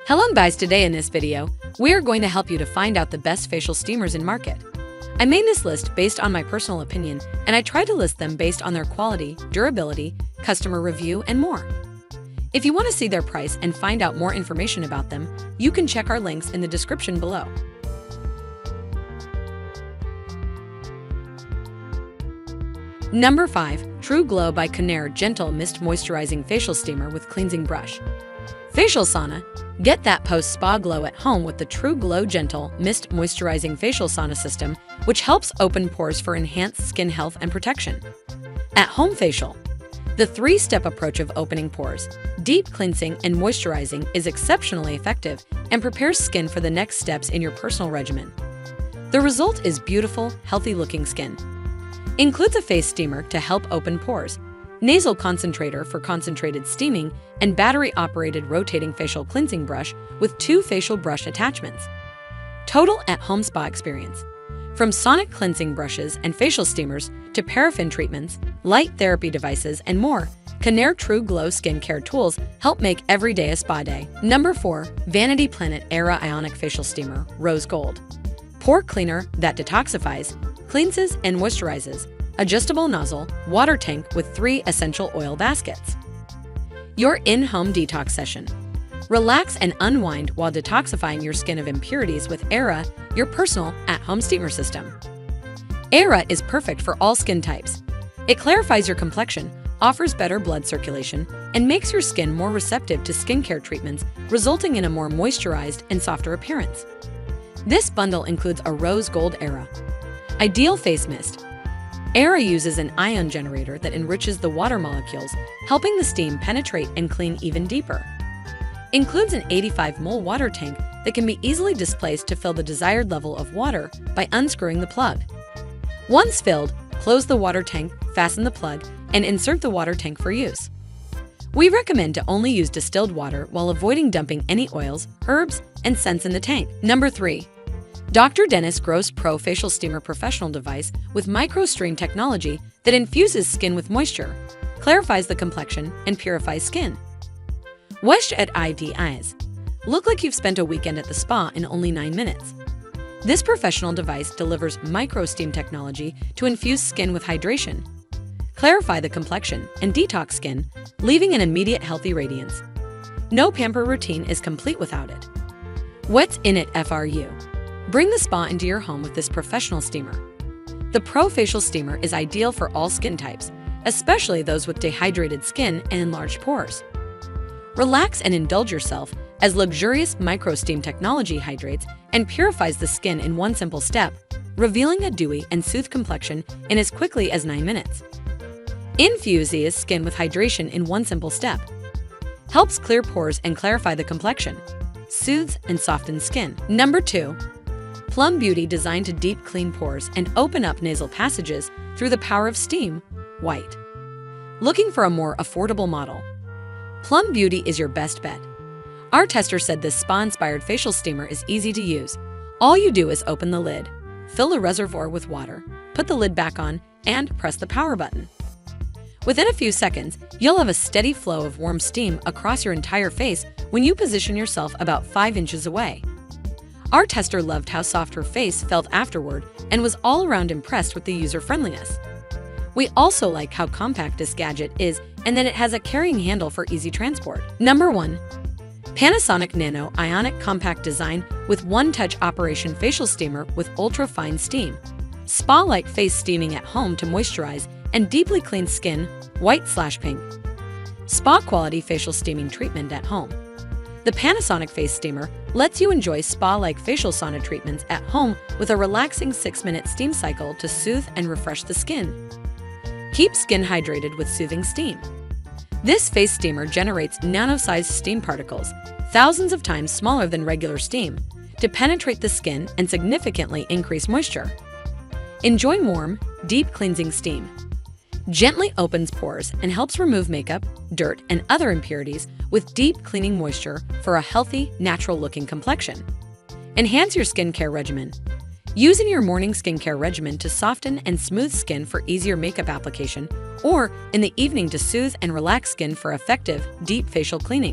Hello guys, today in this video, we are going to help you to find out the best facial steamers in market. I made this list based on my personal opinion, and I tried to list them based on their quality, durability, customer review, and more. If you want to see their price and find out more information about them, you can check our links in the description below. Number 5. True Glow by Conair Gentle Mist Moisturizing Facial Steamer with Cleansing Brush. Facial Sauna. Get that post-spa glow at home with the True Glow Gentle Mist Moisturizing Facial Sauna System, which helps open pores for enhanced skin health and protection. At-home facial. The 3-step approach of opening pores, deep cleansing, and moisturizing is exceptionally effective and prepares skin for the next steps in your personal regimen. The result is beautiful, healthy-looking skin. Includes a face steamer to help open pores, nasal concentrator for concentrated steaming, and battery-operated rotating facial cleansing brush with 2 facial brush attachments. Total at-home spa experience. From sonic cleansing brushes and facial steamers to paraffin treatments, light therapy devices, and more, Conair True Glow skincare tools help make every day a spa day. Number 4. Vanity Planet Aira Ionic Facial Steamer Rose Gold. Pore cleaner that detoxifies, cleanses, and moisturizes. Adjustable nozzle, water tank with 3 essential oil baskets. Your in-home detox session. Relax and unwind while detoxifying your skin of impurities with Aira, your personal at-home steamer system. Aira is perfect for all skin types. It clarifies your complexion, offers better blood circulation, and makes your skin more receptive to skincare treatments, resulting in a more moisturized and softer appearance. This bundle includes a rose gold Aira. Ideal face mist. Aira uses an ion generator that enriches the water molecules, helping the steam penetrate and clean even deeper. Includes an 85 ml water tank that can be easily displaced to fill the desired level of water by unscrewing the plug. Once filled, close the water tank, fasten the plug, and insert the water tank for use. We recommend to only use distilled water while avoiding dumping any oils, herbs, and scents in the tank. Number 3. Dr. Dennis Gross Pro Facial Steamer Professional Device with MicroStream technology that infuses skin with moisture, clarifies the complexion, and purifies skin. Wash at eyes. Look like you've spent a weekend at the spa in only 9 minutes. This professional device delivers micro-steam technology to infuse skin with hydration, clarify the complexion, and detox skin, leaving an immediate healthy radiance. No pamper routine is complete without it. What's in it for you? Bring the spa into your home with this professional steamer. The Pro Facial Steamer is ideal for all skin types, especially those with dehydrated skin and enlarged pores. Relax and indulge yourself as luxurious micro-steam technology hydrates and purifies the skin in one simple step, revealing a dewy and soothed complexion in as quickly as 9 minutes. Infuses skin with hydration in one simple step. Helps clear pores and clarify the complexion. Soothes and softens skin. Number 2. Plum Beauty designed to deep clean pores and open up nasal passages through the power of steam, white. Looking for a more affordable model? Plum Beauty is your best bet. Our tester said this spa-inspired facial steamer is easy to use. All you do is open the lid, fill the reservoir with water, put the lid back on, and press the power button. Within a few seconds, you'll have a steady flow of warm steam across your entire face when you position yourself about 5 inches away. Our tester loved how soft her face felt afterward and was all around impressed with the user-friendliness. We also like how compact this gadget is and that it has a carrying handle for easy transport. Number 1. Panasonic Nano Ionic Compact Design with One-Touch Operation Facial Steamer with Ultra-Fine Steam. Spa-like face steaming at home to moisturize and deeply clean skin, white/pink. Spa-quality facial steaming treatment at home. The Panasonic Face Steamer lets you enjoy spa-like facial sauna treatments at home with a relaxing 6-minute steam cycle to soothe and refresh the skin. Keep skin hydrated with soothing steam. This face steamer generates nano-sized steam particles, thousands of times smaller than regular steam, to penetrate the skin and significantly increase moisture. Enjoy warm, deep cleansing steam. Gently opens pores and helps remove makeup, dirt, and other impurities with deep cleaning moisture for a healthy, natural-looking complexion. Enhance your skincare regimen. Use in your morning skincare regimen to soften and smooth skin for easier makeup application, or in the evening to soothe and relax skin for effective, deep facial cleaning.